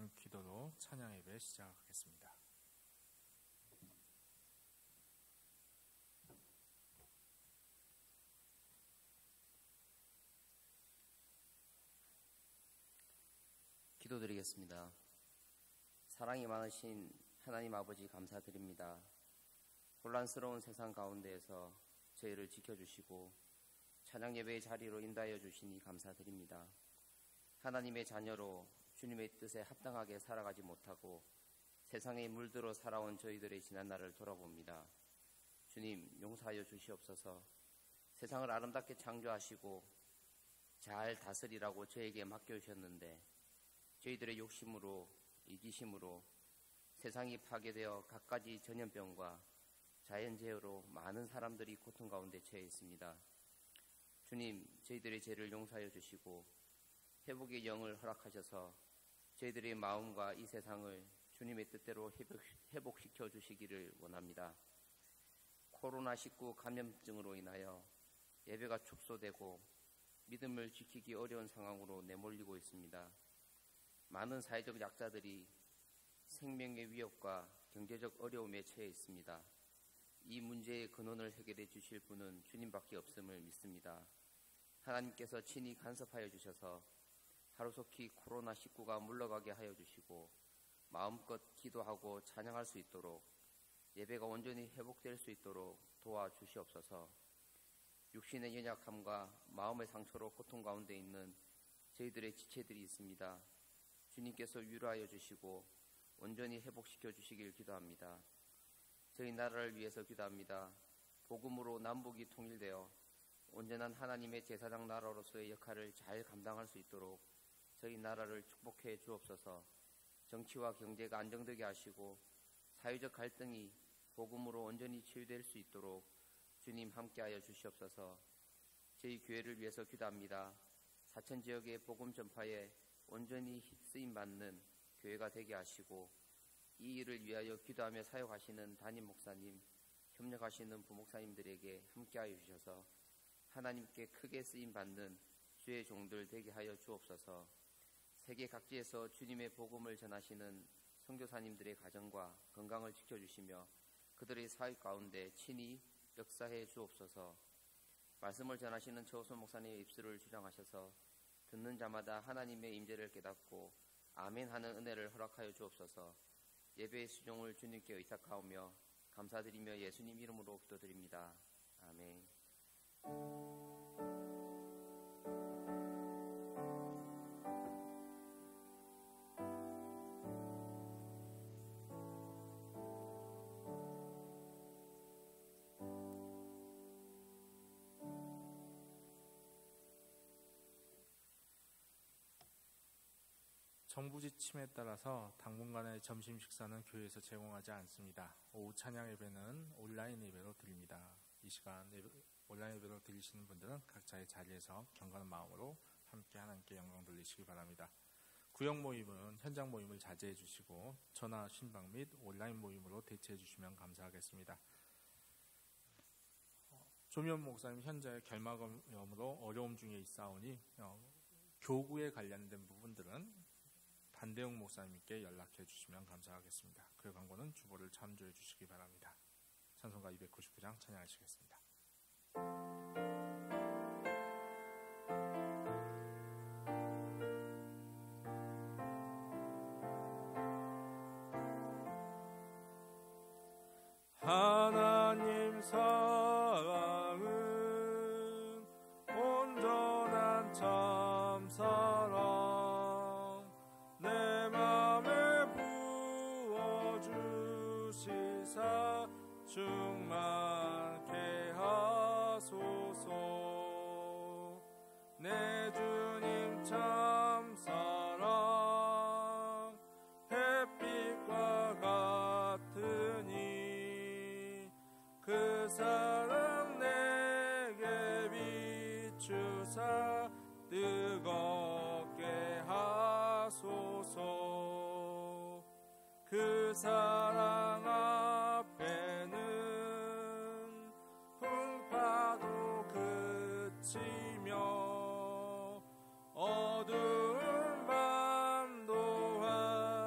간구하는 기도로 찬양 예배 시작하겠습니다. 기도드리겠습니다. 사랑이 많으신 하나님 아버지 감사드립니다. 혼란스러운 세상 가운데에서 저희를 지켜주시고 찬양 예배의 자리로 인도하여 주시니 감사드립니다. 하나님의 자녀로 주님의 뜻에 합당하게 살아가지 못하고 세상에 물들어 살아온 저희들의 지난 날을 돌아봅니다. 주님, 용서하여 주시옵소서. 세상을 아름답게 창조하시고 잘 다스리라고 저에게 맡겨주셨는데 저희들의 욕심으로, 이기심으로 세상이 파괴되어 갖가지 전염병과 자연재해로 많은 사람들이 고통 가운데 처해 있습니다. 주님, 저희들의 죄를 용서하여 주시고 회복의 영을 허락하셔서 저희들의 마음과 이 세상을 주님의 뜻대로 회복시켜 주시기를 원합니다. 코로나19 감염증으로 인하여 예배가 축소되고 믿음을 지키기 어려운 상황으로 내몰리고 있습니다. 많은 사회적 약자들이 생명의 위협과 경제적 어려움에 처해 있습니다. 이 문제의 근원을 해결해 주실 분은 주님밖에 없음을 믿습니다. 하나님께서 친히 간섭하여 주셔서 하루속히 코로나19가 물러가게 하여 주시고 마음껏 기도하고 찬양할 수 있도록 예배가 온전히 회복될 수 있도록 도와주시옵소서. 육신의 연약함과 마음의 상처로 고통 가운데 있는 저희들의 지체들이 있습니다. 주님께서 위로하여 주시고 온전히 회복시켜 주시길 기도합니다. 저희 나라를 위해서 기도합니다. 복음으로 남북이 통일되어 온전한 하나님의 제사장 나라로서의 역할을 잘 감당할 수 있도록 저희 나라를 축복해 주옵소서. 정치와 경제가 안정되게 하시고 사회적 갈등이 복음으로 온전히 치유될 수 있도록 주님 함께하여 주시옵소서. 저희 교회를 위해서 기도합니다. 사천 지역의 복음 전파에 온전히 쓰임받는 교회가 되게 하시고 이 일을 위하여 기도하며 사역하시는 담임 목사님, 협력하시는 부목사님들에게 함께하여 주셔서 하나님께 크게 쓰임받는 주의 종들 되게 하여 주옵소서. 세계 각지에서 주님의 복음을 전하시는 선교사님들의 가정과 건강을 지켜주시며 그들의 사역 가운데 친히 역사해 주옵소서. 말씀을 전하시는 최호선 목사님의 입술을 주장하셔서 듣는 자마다 하나님의 임재를 깨닫고 아멘 하는 은혜를 허락하여 주옵소서. 예배의 수종을 주님께 의탁하오며 감사드리며 예수님 이름으로 기도드립니다. 아멘. 정부 지침에 따라서 당분간의 점심 식사는 교회에서 제공하지 않습니다. 오후 찬양 예배는 온라인 예배로 드립니다. 이 시간 온라인 예배로 드리시는 분들은 각자의 자리에서 경건한 마음으로 함께 하나님께 영광 돌리시기 바랍니다. 구역 모임은 현장 모임을 자제해 주시고 전화 신방 및 온라인 모임으로 대체해 주시면 감사하겠습니다. 조미연 목사님 현재 결막염으로 어려움 중에 있사오니 교구에 관련된 부분들은 반대용 목사님께 연락해 주시면 감사하겠습니다. 그 광고는 주보를 참조해 주시기 바랍니다. 찬송가 299장 찬양하시겠습니다. 하나님 사랑은 온전한 참사랑 내 맘에 부어주시사 충만케 하소서. 내 주님 참사랑 햇빛과 같으니 그 사랑 내게 비추사 뜨겁게 하소서. 그 사랑 앞에는 풍파도 그치며 어두운 밤 또한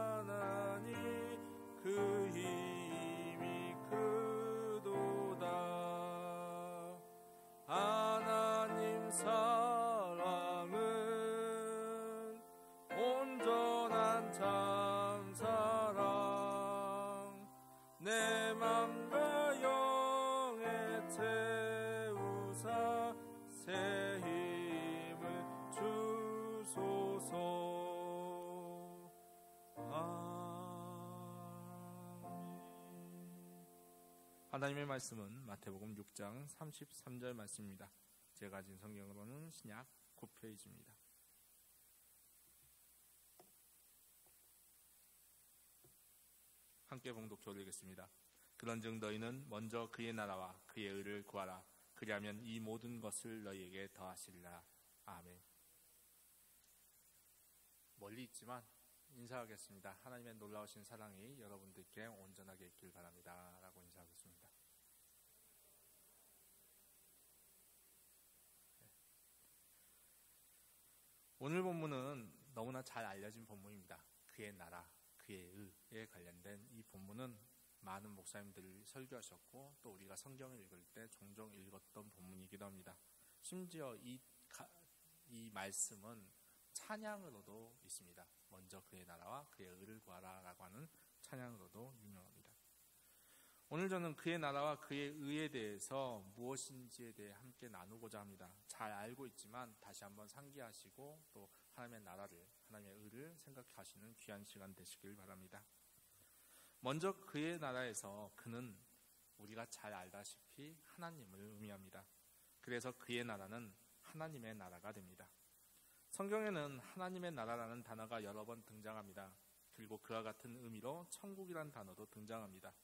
하나님의 말씀은 마태복음 6장 33절 말씀입니다. 제가 가진 성경으로는 신약 9페이지입니다. 함께 봉독 올리겠습니다. 그런즉 너희는 먼저 그의 나라와 그의 의를 구하라. 그리하면 이 모든 것을 너희에게 더하시리라. 아멘. 멀리 있지만 인사하겠습니다. 하나님의 놀라우신 사랑이 여러분들께 온전하게 있길 바랍니다. 라고 인사하겠습니다. 오늘 본문은 너무나 잘 알려진 본문입니다. 그의 나라, 그의 의에 관련된 이 본문은 많은 목사님들이 설교하셨고 또 우리가 성경을 읽을 때 종종 읽었던 본문이기도 합니다. 심지어 이 말씀은 찬양으로도 있습니다. 먼저 그의 나라와 그의 의를 구하라 라고 하는 찬양으로도 유명합니다. 오늘 저는 그의 나라와 그의 의에 대해서 무엇인지에 대해 함께 나누고자 합니다. 잘 알고 있지만 다시 한번 상기하시고 또 하나님의 나라를, 하나님의 의를 생각하시는 귀한 시간 되시길 바랍니다. 먼저 그의 나라에서 그는 우리가 잘 알다시피 하나님을 의미합니다. 그래서 그의 나라는 하나님의 나라가 됩니다. 성경에는 하나님의 나라라는 단어가 여러 번 등장합니다. 그리고 그와 같은 의미로 천국이란 단어도 등장합니다.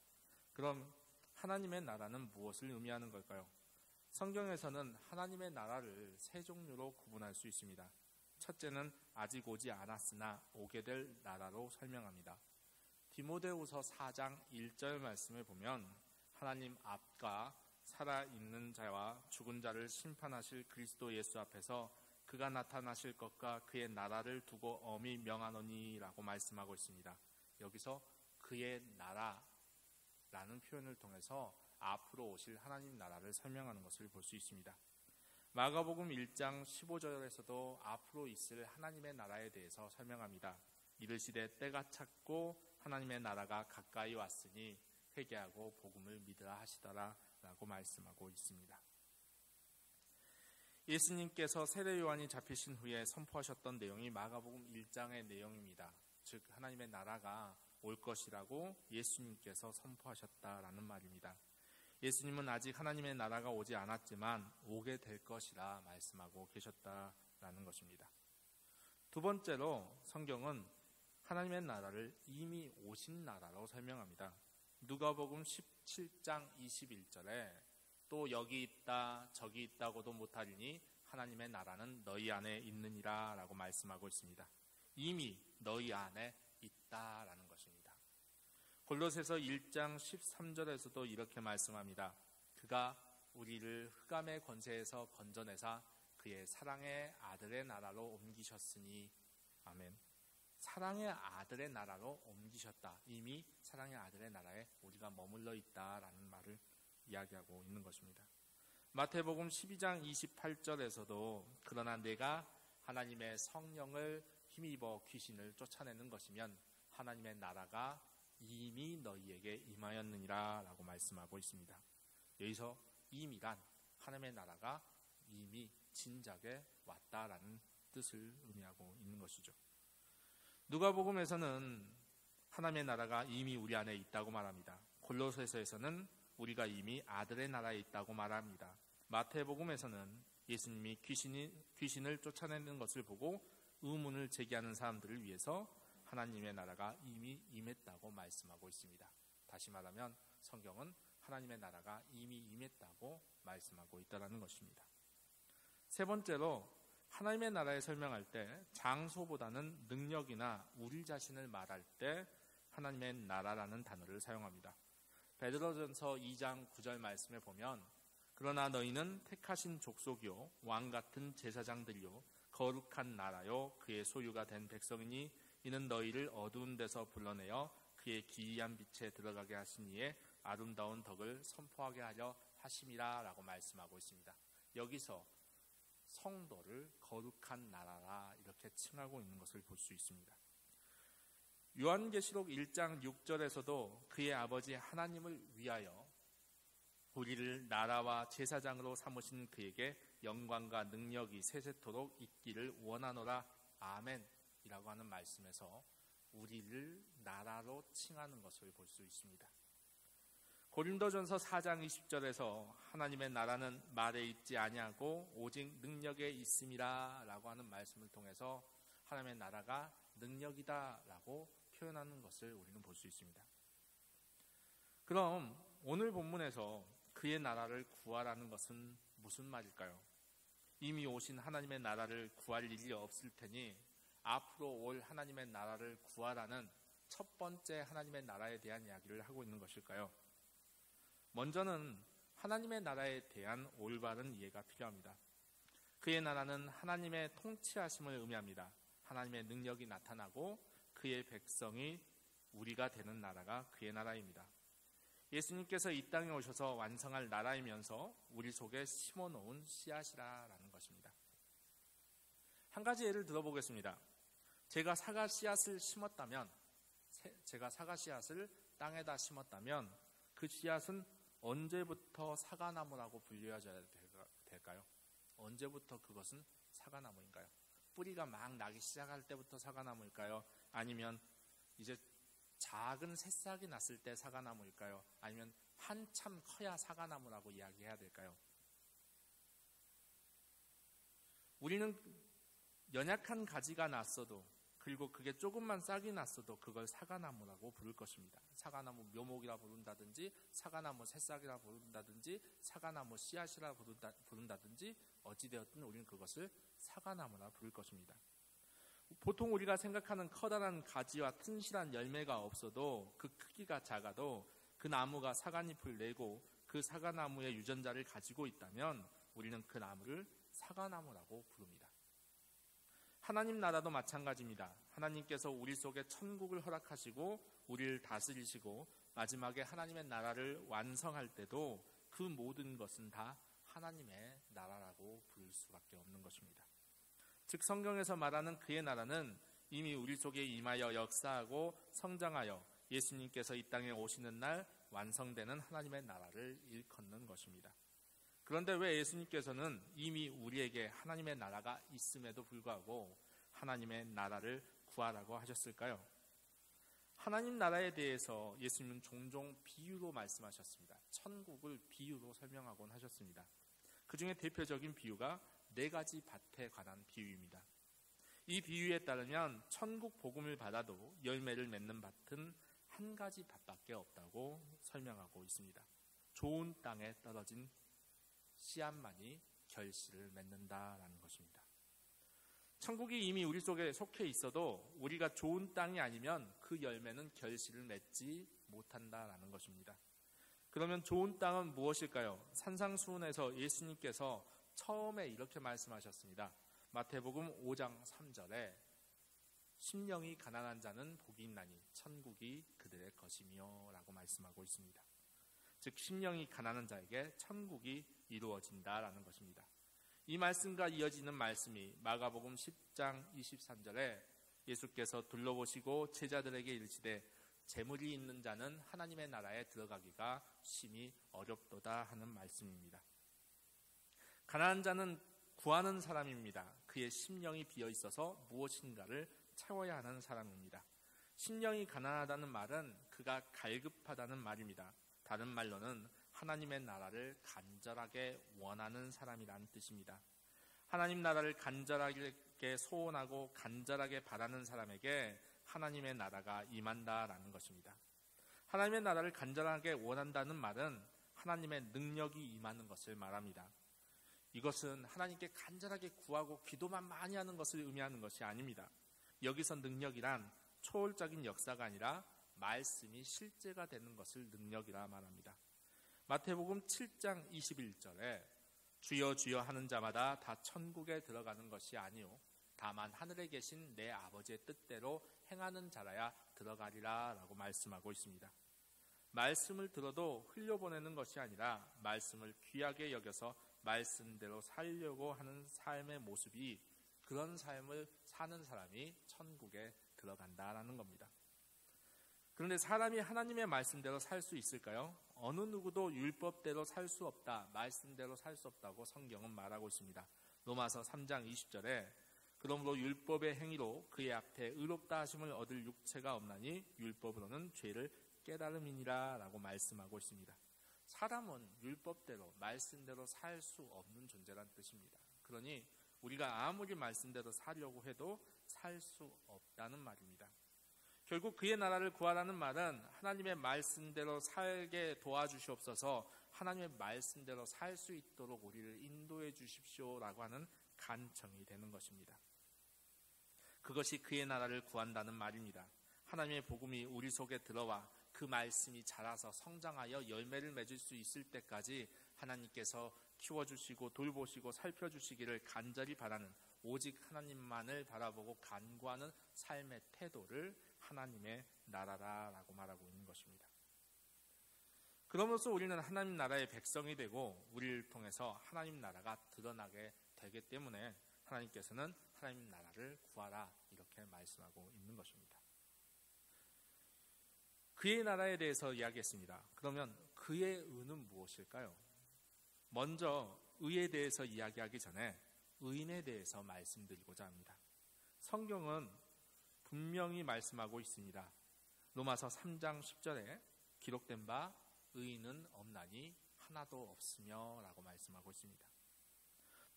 그럼 하나님의 나라는 무엇을 의미하는 걸까요? 성경에서는 하나님의 나라를 세 종류로 구분할 수 있습니다. 첫째는 아직 오지 않았으나 오게 될 나라로 설명합니다. 디모데후서 4장 1절 말씀을 보면 하나님 앞과 살아있는 자와 죽은 자를 심판하실 그리스도 예수 앞에서 그가 나타나실 것과 그의 나라를 두고 엄히 명하노니 라고 말씀하고 있습니다. 여기서 그의 나라라는 표현을 통해서 앞으로 오실 하나님 나라를 설명하는 것을 볼 수 있습니다. 마가복음 1장 15절에서도 앞으로 있을 하나님의 나라에 대해서 설명합니다. 이르시되 때가 찼고 하나님의 나라가 가까이 왔으니 회개하고 복음을 믿으라 하시더라 라고 말씀하고 있습니다. 예수님께서 세례 요한이 잡히신 후에 선포하셨던 내용이 마가복음 1장의 내용입니다. 즉 하나님의 나라가 올 것이라고 예수님께서 선포하셨다라는 말입니다. 예수님은 아직 하나님의 나라가 오지 않았지만 오게 될 것이라 말씀하고 계셨다라는 것입니다. 두 번째로 성경은 하나님의 나라를 이미 오신 나라로 설명합니다. 누가복음 17장 21절에 또 여기 있다 저기 있다고도 못하리니 하나님의 나라는 너희 안에 있느니라 라고 말씀하고 있습니다. 이미 너희 안에 있다라는 것입니다. 골로새서 1장 13절에서도 이렇게 말씀합니다. 그가 우리를 흑암의 권세에서 건져내사 그의 사랑의 아들의 나라로 옮기셨으니 아멘. 사랑의 아들의 나라로 옮기셨다. 이미 사랑의 아들의 나라에 우리가 머물러 있다라는 말을 이야기하고 있는 것입니다. 마태복음 12장 28절에서도 그러나 내가 하나님의 성령을 힘입어 귀신을 쫓아내는 것이면 하나님의 나라가 이미 너희에게 임하였느니라 라고 말씀하고 있습니다. 여기서 이미란 하나님의 나라가 이미 진작에 왔다라는 뜻을 의미하고 있는 것이죠. 누가복음에서는 하나님의 나라가 이미 우리 안에 있다고 말합니다. 골로새서에서는 우리가 이미 아들의 나라에 있다고 말합니다. 마태복음에서는 예수님이 귀신을 쫓아내는 것을 보고 의문을 제기하는 사람들을 위해서 하나님의 나라가 이미 임했다고 말씀하고 있습니다. 다시 말하면 성경은 하나님의 나라가 이미 임했다고 말씀하고 있다는 것입니다. 세 번째로 하나님의 나라에 설명할 때 장소보다는 능력이나 우리 자신을 말할 때 하나님의 나라라는 단어를 사용합니다. 베드로전서 2장 9절 말씀에 보면 그러나 너희는 택하신 족속이요 왕같은 제사장들이요 거룩한 나라요 그의 소유가 된 백성이니 이는 너희를 어두운 데서 불러내어 그의 기이한 빛에 들어가게 하신 이의 아름다운 덕을 선포하게 하려 하심이라 라고 말씀하고 있습니다. 여기서 성도를 거룩한 나라라 이렇게 칭하고 있는 것을 볼 수 있습니다. 요한계시록 1장 6절에서도 그의 아버지 하나님을 위하여 우리를 나라와 제사장으로 삼으신 그에게 영광과 능력이 세세토록 있기를 원하노라 아멘 이라고 하는 말씀에서 우리를 나라로 칭하는 것을 볼 수 있습니다. 고린도전서 4장 20절에서 하나님의 나라는 말에 있지 아니하고 오직 능력에 있음이라 라고 하는 말씀을 통해서 하나님의 나라가 능력이다 라고 표현하는 것을 우리는 볼 수 있습니다. 그럼 오늘 본문에서 그의 나라를 구하라는 것은 무슨 말일까요? 이미 오신 하나님의 나라를 구할 일이 없을 테니 앞으로 올 하나님의 나라를 구하라는 첫 번째 하나님의 나라에 대한 이야기를 하고 있는 것일까요? 먼저는 하나님의 나라에 대한 올바른 이해가 필요합니다. 그의 나라는 하나님의 통치하심을 의미합니다. 하나님의 능력이 나타나고 그의 백성이 우리가 되는 나라가 그의 나라입니다. 예수님께서 이 땅에 오셔서 완성할 나라이면서 우리 속에 심어놓은 씨앗이라는 것입니다. 한 가지 예를 들어보겠습니다. 제가 사과 씨앗을 땅에다 심었다면 그 씨앗은 언제부터 사과나무라고 불려져야 될까요? 언제부터 그것은 사과나무인가요? 뿌리가 막 나기 시작할 때부터 사과나무일까요? 아니면 이제 작은 새싹이 났을 때 사과나무일까요? 아니면 한참 커야 사과나무라고 이야기해야 될까요? 우리는 연약한 가지가 났어도, 그리고 그게 조금만 싹이 났어도 그걸 사과나무라고 부를 것입니다. 사과나무 묘목이라 부른다든지, 사과나무 새싹이라 부른다든지, 사과나무 씨앗이라 부른다든지, 어찌되었든 우리는 그것을 사과나무라 부를 것입니다. 보통 우리가 생각하는 커다란 가지와 튼실한 열매가 없어도, 그 크기가 작아도 그 나무가 사과잎을 내고 그 사과나무의 유전자를 가지고 있다면 우리는 그 나무를 사과나무라고 부릅니다. 하나님 나라도 마찬가지입니다. 하나님께서 우리 속에 천국을 허락하시고 우리를 다스리시고 마지막에 하나님의 나라를 완성할 때도 그 모든 것은 다 하나님의 나라라고 부를 수밖에 없는 것입니다. 즉 성경에서 말하는 그의 나라는 이미 우리 속에 임하여 역사하고 성장하여 예수님께서 이 땅에 오시는 날 완성되는 하나님의 나라를 일컫는 것입니다. 그런데 왜 예수님께서는 이미 우리에게 하나님의 나라가 있음에도 불구하고 하나님의 나라를 구하라고 하셨을까요? 하나님 나라에 대해서 예수님은 종종 비유로 말씀하셨습니다. 천국을 비유로 설명하곤 하셨습니다. 그 중에 대표적인 비유가 4가지 밭에 관한 비유입니다. 이 비유에 따르면 천국 복음을 받아도 열매를 맺는 밭은 한 가지 밭밖에 없다고 설명하고 있습니다. 좋은 땅에 떨어진 씨앗만이 결실을 맺는다라는 것입니다. 천국이 이미 우리 속에 속해 있어도 우리가 좋은 땅이 아니면 그 열매는 결실을 맺지 못한다라는 것입니다. 그러면 좋은 땅은 무엇일까요? 산상수훈에서 예수님께서 처음에 이렇게 말씀하셨습니다. 마태복음 5장 3절에 심령이 가난한 자는 복이 있나니 천국이 그들의 것이며 라고 말씀하고 있습니다. 즉 심령이 가난한 자에게 천국이 이루어진다라는 것입니다. 이 말씀과 이어지는 말씀이 마가복음 10장 23절에 예수께서 둘러보시고 제자들에게 이르시되 재물이 있는 자는 하나님의 나라에 들어가기가 심히 어렵도다 하는 말씀입니다. 가난한 자는 구하는 사람입니다. 그의 심령이 비어 있어서 무엇인가를 채워야 하는 사람입니다. 심령이 가난하다는 말은 그가 갈급하다는 말입니다. 다른 말로는 하나님의 나라를 간절하게 원하는 사람이라는 뜻입니다. 하나님 나라를 간절하게 소원하고 간절하게 바라는 사람에게 하나님의 나라가 임한다라는 것입니다. 하나님의 나라를 간절하게 원한다는 말은 하나님의 능력이 임하는 것을 말합니다. 이것은 하나님께 간절하게 구하고 기도만 많이 하는 것을 의미하는 것이 아닙니다. 여기서 능력이란 초월적인 역사가 아니라 말씀이 실제가 되는 것을 능력이라 말합니다. 마태복음 7장 21절에 주여 주여 하는 자마다 다 천국에 들어가는 것이 아니요 다만 하늘에 계신 내 아버지의 뜻대로 행하는 자라야 들어가리라 라고 말씀하고 있습니다. 말씀을 들어도 흘려보내는 것이 아니라 말씀을 귀하게 여겨서 말씀대로 살려고 하는 삶의 모습이, 그런 삶을 사는 사람이 천국에 들어간다라는 겁니다. 그런데 사람이 하나님의 말씀대로 살 수 있을까요? 어느 누구도 율법대로 살 수 없다, 말씀대로 살 수 없다고 성경은 말하고 있습니다. 로마서 3장 20절에 그러므로 율법의 행위로 그의 앞에 의롭다 하심을 얻을 육체가 없나니 율법으로는 죄를 깨달음이니라 라고 말씀하고 있습니다. 사람은 율법대로 말씀대로 살 수 없는 존재란 뜻입니다. 그러니 우리가 아무리 말씀대로 살려고 해도 살 수 없다는 말입니다. 결국 그의 나라를 구하라는 말은 하나님의 말씀대로 살게 도와주시옵소서, 하나님의 말씀대로 살 수 있도록 우리를 인도해 주십시오라고 하는 간청이 되는 것입니다. 그것이 그의 나라를 구한다는 말입니다. 하나님의 복음이 우리 속에 들어와 그 말씀이 자라서 성장하여 열매를 맺을 수 있을 때까지 하나님께서 키워주시고 돌보시고 살펴주시기를 간절히 바라는, 오직 하나님만을 바라보고 간구하는 삶의 태도를 하나님의 나라라고 말하고 있는 것입니다. 그러면서 우리는 하나님 나라의 백성이 되고 우리를 통해서 하나님 나라가 드러나게 되기 때문에 하나님께서는 하나님 나라를 구하라 이렇게 말씀하고 있는 것입니다. 그의 나라에 대해서 이야기했습니다. 그러면 그의 의는 무엇일까요? 먼저 의에 대해서 이야기하기 전에 의인에 대해서 말씀드리고자 합니다. 성경은 분명히 말씀하고 있습니다. 로마서 3장 10절에 기록된 바 의인은 없나니 하나도 없으며 라고 말씀하고 있습니다.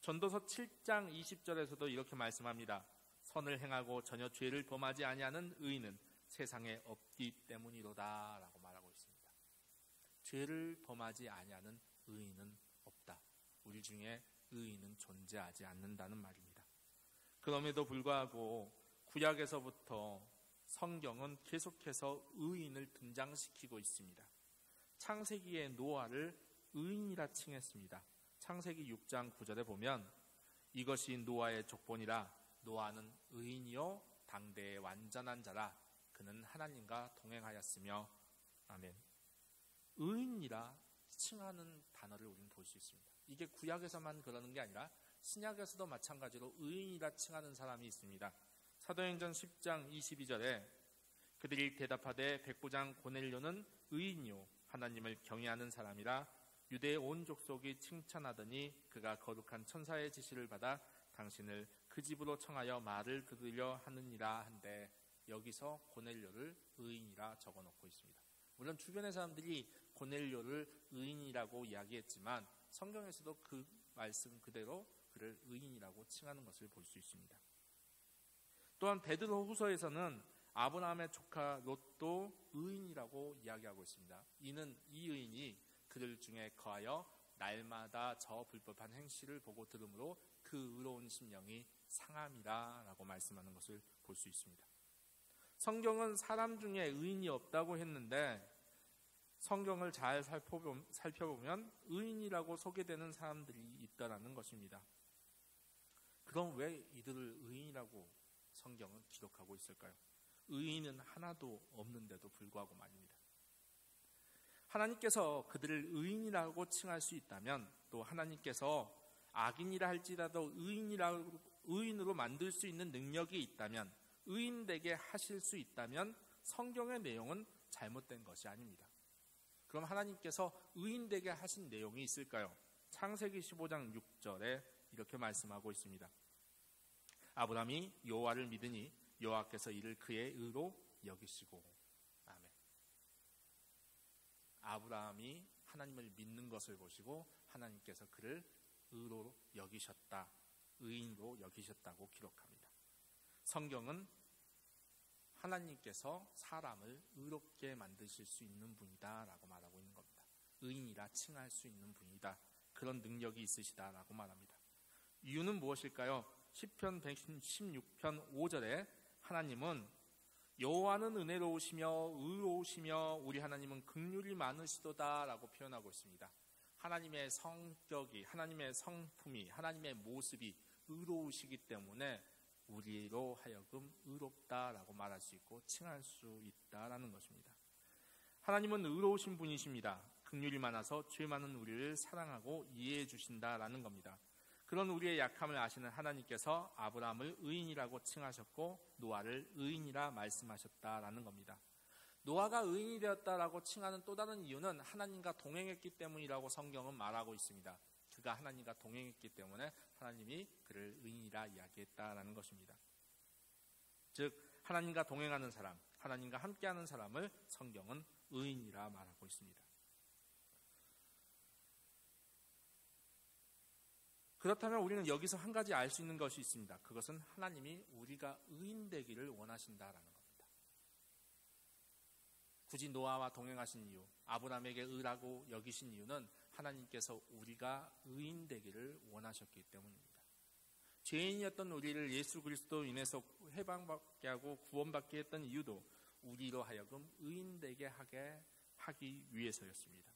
전도서 7장 20절에서도 이렇게 말씀합니다. 선을 행하고 전혀 죄를 범하지 아니하는 의인은 세상에 없기 때문이로다 라고 말하고 있습니다. 죄를 범하지 아니하는 의인은 없다. 우리 중에 의인은 존재하지 않는다는 말입니다. 그럼에도 불구하고 구약에서부터 성경은 계속해서 의인을 등장시키고 있습니다. 창세기의 노아를 의인이라 칭했습니다. 창세기 6장 9절에 보면 이것이 노아의 족본이라 노아는 의인이요 당대의 완전한 자라 그는 하나님과 동행하였으며. 아멘. 의인이라 칭하는 단어를 우리는 볼 수 있습니다. 이게 구약에서만 그러는 게 아니라 신약에서도 마찬가지로 의인이라 칭하는 사람이 있습니다. 사도행전 10장 22절에 그들이 대답하되 백부장 고넬료는 의인이요 하나님을 경외하는 사람이라 유대의 온 족속이 칭찬하더니 그가 거룩한 천사의 지시를 받아 당신을 그 집으로 청하여 말을 들으려 하느니라 한데, 여기서 고넬료를 의인이라 적어놓고 있습니다. 물론 주변의 사람들이 고넬료를 의인이라고 이야기했지만 성경에서도 그 말씀 그대로 그를 의인이라고 칭하는 것을 볼 수 있습니다. 또한 베드로 후서에서는 아브라함의 조카 롯도 의인이라고 이야기하고 있습니다. 이는 이 의인이 그들 중에 거하여 날마다 저 불법한 행실을 보고 들으므로 그 의로운 심령이 상함이라 라고 말씀하는 것을 볼 수 있습니다. 성경은 사람 중에 의인이 없다고 했는데 성경을 잘 살펴보면 의인이라고 소개되는 사람들이 있다라는 것입니다. 그럼 왜 이들을 의인이라고 성경은 기록하고 있을까요? 의인은 하나도 없는데도 불구하고 말입니다. 하나님께서 그들을 의인이라고 칭할 수 있다면, 또 하나님께서 악인이라 할지라도 의인으로 만들 수 있는 능력이 있다면, 의인되게 하실 수 있다면 성경의 내용은 잘못된 것이 아닙니다. 그럼 하나님께서 의인되게 하신 내용이 있을까요? 창세기 15장 6절에 이렇게 말씀하고 있습니다. 아브라함이 여호와를 믿으니 여호와께서 이를 그의 의로 여기시고. 아멘. 아브라함이 하나님을 믿는 것을 보시고 하나님께서 그를 의로 여기셨다, 의인으로 여기셨다고 기록합니다. 성경은 하나님께서 사람을 의롭게 만드실 수 있는 분이다 라고 말하고 있는 겁니다. 의인이라 칭할 수 있는 분이다, 그런 능력이 있으시다 라고 말합니다. 이유는 무엇일까요? 시편 116편 5절에 하나님은 여호와는 은혜로우시며 의로우시며 우리 하나님은 긍휼이 많으시도다 라고 표현하고 있습니다. 하나님의 성격이, 하나님의 성품이, 하나님의 모습이 의로우시기 때문에 우리로 하여금 의롭다라고 말할 수 있고 칭할 수 있다라는 것입니다. 하나님은 의로우신 분이십니다. 긍휼이 많아서 죄 많은 우리를 사랑하고 이해해 주신다라는 겁니다. 그런 우리의 약함을 아시는 하나님께서 아브라함을 의인이라고 칭하셨고 노아를 의인이라 말씀하셨다라는 겁니다. 노아가 의인이 되었다라고 칭하는 또 다른 이유는 하나님과 동행했기 때문이라고 성경은 말하고 있습니다. 그가 하나님과 동행했기 때문에 하나님이 그를 의인이라 이야기했다라는 것입니다. 즉 하나님과 동행하는 사람, 하나님과 함께하는 사람을 성경은 의인이라 말하고 있습니다. 그렇다면 우리는 여기서 한 가지 알 수 있는 것이 있습니다. 그것은 하나님이 우리가 의인 되기를 원하신다라는 겁니다. 굳이 노아와 동행하신 이유, 아브라함에게 의라고 여기신 이유는 하나님께서 우리가 의인 되기를 원하셨기 때문입니다. 죄인이었던 우리를 예수 그리스도 인해서 해방받게 하고 구원받게 했던 이유도 우리로 하여금 의인 되게 하기 위해서였습니다.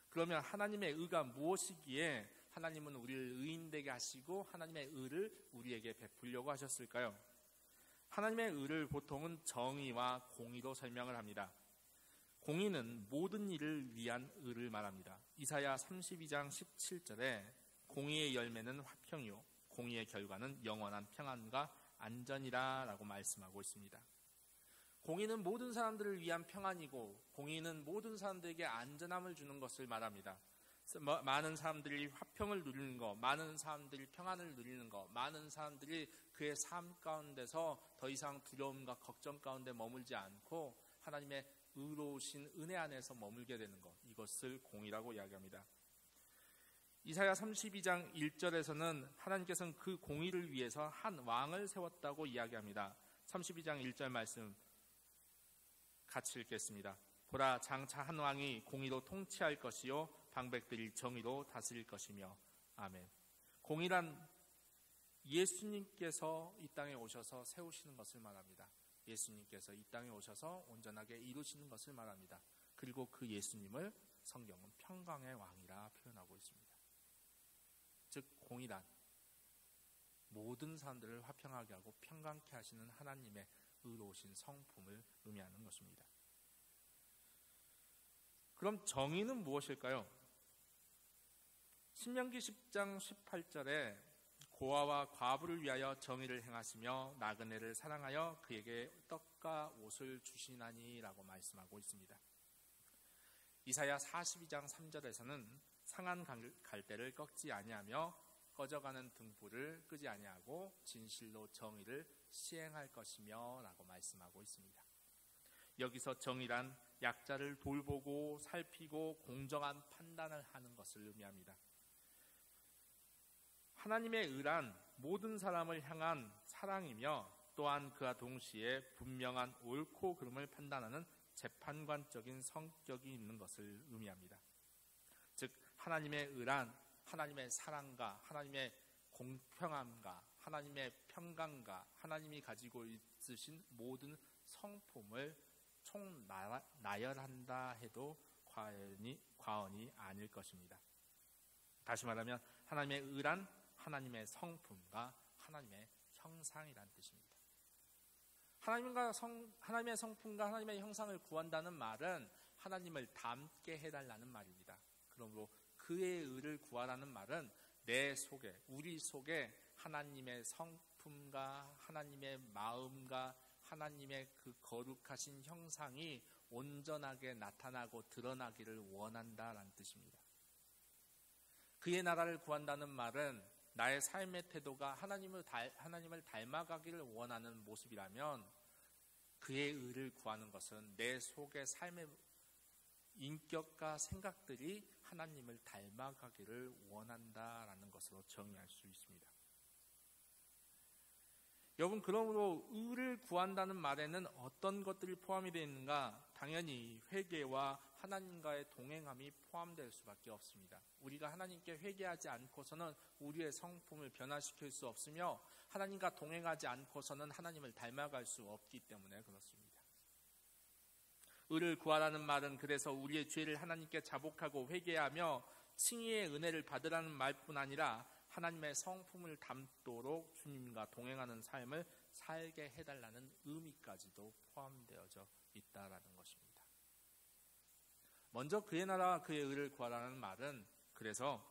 그러면 하나님의 의가 무엇이기에 하나님은 우리를 의인 되게 하시고 하나님의 의를 우리에게 베풀려고 하셨을까요? 하나님의 의를 보통은 정의와 공의로 설명을 합니다. 공의는 모든 일을 위한 의를 말합니다. 이사야 32장 17절에 공의의 열매는 화평이요 공의의 결과는 영원한 평안과 안전이라 라고 말씀하고 있습니다. 공의는 모든 사람들을 위한 평안이고 공의는 모든 사람들에게 안전함을 주는 것을 말합니다. 많은 사람들이 화평을 누리는 것, 많은 사람들이 평안을 누리는 것, 많은 사람들이 그의 삶 가운데서 더 이상 두려움과 걱정 가운데 머물지 않고 하나님의 의로우신 은혜 안에서 머물게 되는 것, 이것을 공의라고 이야기합니다. 이사야 32장 1절에서는 하나님께서는 그 공의를 위해서 한 왕을 세웠다고 이야기합니다. 32장 1절 말씀 같이 읽겠습니다. 보라, 장차 한 왕이 공의로 통치할 것이요 방백들이 정의로 다스릴 것이며. 아멘. 공의란 예수님께서 이 땅에 오셔서 세우시는 것을 말합니다. 예수님께서 이 땅에 오셔서 온전하게 이루시는 것을 말합니다. 그리고 그 예수님을 성경은 평강의 왕이라 표현하고 있습니다. 즉 공의란 모든 사람들을 화평하게 하고 평강케 하시는 하나님의 의로우신 성품을 의미하는 것입니다. 그럼 정의는 무엇일까요? 신명기 10장 18절에 고아와 과부를 위하여 정의를 행하시며 나그네를 사랑하여 그에게 떡과 옷을 주시나니 라고 말씀하고 있습니다. 이사야 42장 3절에서는 상한 갈대를 꺾지 아니하며 꺼져가는 등불을 끄지 아니하고 진실로 정의를 시행할 것이며 라고 말씀하고 있습니다. 여기서 정의란 약자를 돌보고 살피고 공정한 판단을 하는 것을 의미합니다. 하나님의 의란 모든 사람을 향한 사랑이며 또한 그와 동시에 분명한 옳고 그름을 판단하는 재판관적인 성격이 있는 것을 의미합니다. 즉 하나님의 의란 하나님의 사랑과 하나님의 공평함과 하나님의 평강과 하나님이 가지고 있으신 모든 성품을 총나열한다 해도 과언이 아닐 것입니다. 다시 말하면 하나님의 의란 하나님의 성품과 하나님의 형상이란 뜻입니다. 하나님의 성품과 하나님의 형상을 구한다는 말은 하나님을 닮게 해달라는 말입니다. 그러므로 그의 의를 구하라는 말은 내 속에, 우리 속에 하나님의 성품과 하나님의 마음과 하나님의 그 거룩하신 형상이 온전하게 나타나고 드러나기를 원한다라는 뜻입니다. 그의 나라를 구한다는 말은 나의 삶의 태도가 하나님을 닮아가기를 원하는 모습이라면 그의 의를 구하는 것은 내 속의 삶의 인격과 생각들이 하나님을 닮아가기를 원한다라는 것으로 정의할 수 있습니다. 여러분, 그러므로 의를 구한다는 말에는 어떤 것들이 포함이 되어 있는가? 당연히 회개와 하나님과의 동행함이 포함될 수밖에 없습니다. 우리가 하나님께 회개하지 않고서는 우리의 성품을 변화시킬 수 없으며 하나님과 동행하지 않고서는 하나님을 닮아갈 수 없기 때문에 그렇습니다. 의를 구하라는 말은 그래서 우리의 죄를 하나님께 자복하고 회개하며 칭의의 은혜를 받으라는 말뿐 아니라 하나님의 성품을 담도록 주님과 동행하는 삶을 살게 해달라는 의미까지도 포함되어져 있다라는 것입니다. 먼저 그의 나라와 그의 의를 구하라는 말은 그래서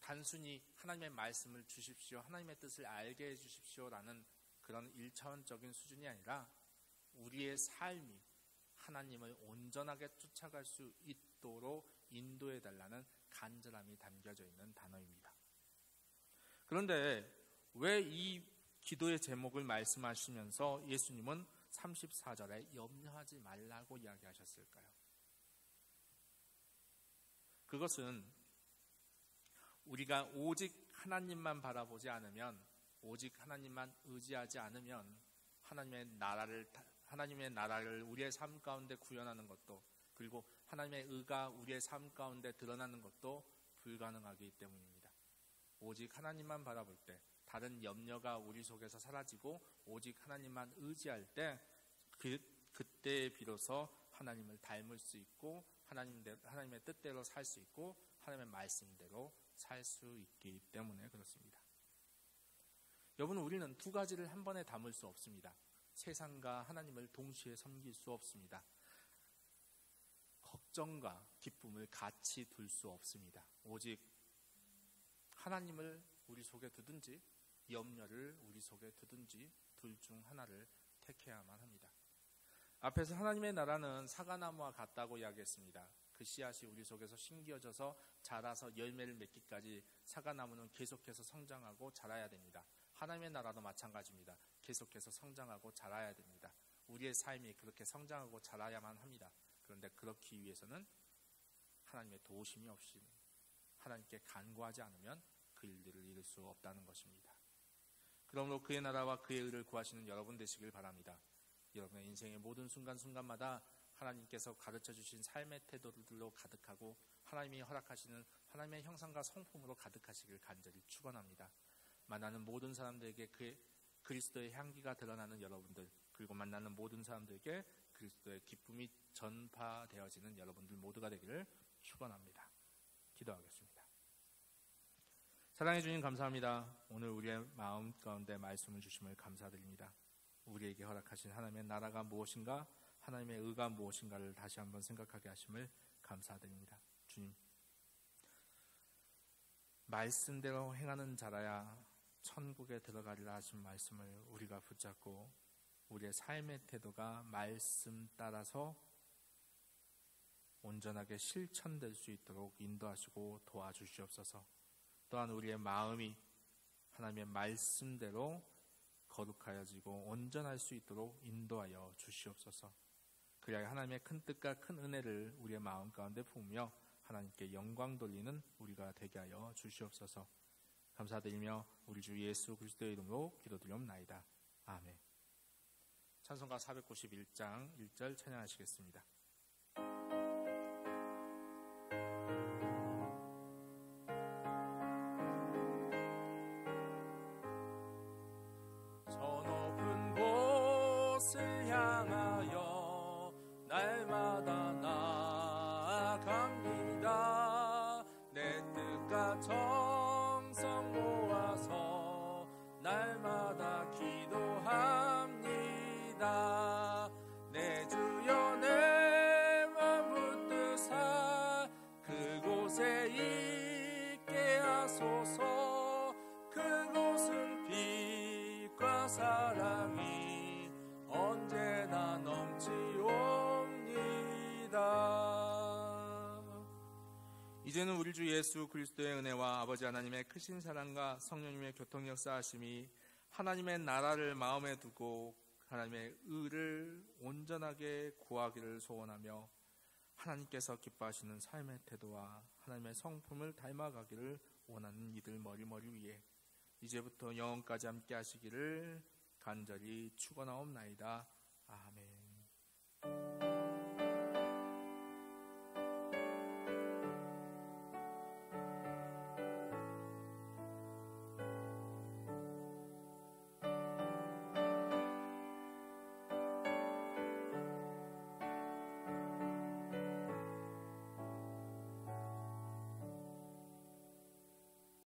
단순히 하나님의 말씀을 주십시오, 하나님의 뜻을 알게 해주십시오라는 그런 1차원적인 수준이 아니라 우리의 삶이 하나님을 온전하게 쫓아갈 수 있도록 인도해달라는 간절함이 담겨져 있는 단어입니다. 그런데 왜 이 기도의 제목을 말씀하시면서 예수님은 34절에 염려하지 말라고 이야기하셨을까요? 그것은 우리가 오직 하나님만 바라보지 않으면, 오직 하나님만 의지하지 않으면 하나님의 나라를 우리의 삶 가운데 구현하는 것도, 그리고 하나님의 의가 우리의 삶 가운데 드러나는 것도 불가능하기 때문입니다. 오직 하나님만 바라볼 때, 다른 염려가 우리 속에서 사라지고 오직 하나님만 의지할 때, 그때 비로소 하나님을 닮을 수 있고 하나님의 뜻대로 살 수 있고 하나님의 말씀대로 살 수 있기 때문에 그렇습니다. 여러분, 우리는 두 가지를 한 번에 담을 수 없습니다. 세상과 하나님을 동시에 섬길 수 없습니다. 걱정과 기쁨을 같이 둘 수 없습니다. 오직 하나님을 우리 속에 두든지 염려를 우리 속에 두든지 둘 중 하나를 택해야만 합니다. 앞에서 하나님의 나라는 사과나무와 같다고 이야기했습니다. 그 씨앗이 우리 속에서 심겨져서 자라서 열매를 맺기까지 사과나무는 계속해서 성장하고 자라야 됩니다. 하나님의 나라도 마찬가지입니다. 계속해서 성장하고 자라야 됩니다. 우리의 삶이 그렇게 성장하고 자라야만 합니다. 그런데 그렇기 위해서는 하나님의 도우심이 없이, 하나님께 간구하지 않으면 그 일들을 이룰 수 없다는 것입니다. 그러므로 그의 나라와 그의 의를 구하시는 여러분 되시길 바랍니다. 여러분의 인생의 모든 순간순간마다 하나님께서 가르쳐 주신 삶의 태도들로 가득하고 하나님이 허락하시는 하나님의 형상과 성품으로 가득하시길 간절히 축원합니다. 만나는 모든 사람들에게 그리스도의 향기가 드러나는 여러분들, 그리고 만나는 모든 사람들에게 그리스도의 기쁨이 전파되어지는 여러분들 모두가 되기를 축원합니다. 기도하겠습니다. 사랑해 주님 감사합니다. 오늘 우리의 마음 가운데 말씀을 주심을 감사드립니다. 우리에게 허락하신 하나님의 나라가 무엇인가, 하나님의 의가 무엇인가를 다시 한번 생각하게 하심을 감사드립니다. 주님, 말씀대로 행하는 자라야 천국에 들어가리라 하신 말씀을 우리가 붙잡고 우리의 삶의 태도가 말씀 따라서 온전하게 실천될 수 있도록 인도하시고 도와주시옵소서. 또한 우리의 마음이 하나님의 말씀대로 거룩하여지고 온전할 수 있도록 인도하여 주시옵소서. 그래야 하나님의 큰 뜻과 큰 은혜를 우리의 마음 가운데 품으며 하나님께 영광 돌리는 우리가 되게 하여 주시옵소서. 감사드리며 우리 주 예수 그리스도의 이름으로 기도드리옵나이다. 아멘. 찬송가 491장 1절 찬양하시겠습니다. 저 높은 곳을 향하여 날마다 나아갑니다. 내 뜻과 정성 모아서 날마다 기도합니다. 내 주여 내 맘 붙드사 그곳에 있게 하소서. 그곳은 빛과 사랑이 언제나 넘치옵니다. 이제는 우리 주 예수 그리스도의 은혜와 아버지 하나님의 크신 사랑과 성령님의 교통 역사하심이 하나님의 나라를 마음에 두고 하나님의 의를 온전하게 구하기를 소원하며 하나님께서 기뻐하시는 삶의 태도와 하나님의 성품을 닮아가기를 원하는 이들 머리머리 위에 이제부터 영원까지 함께 하시기를 간절히 축원하옵나이다. 아멘.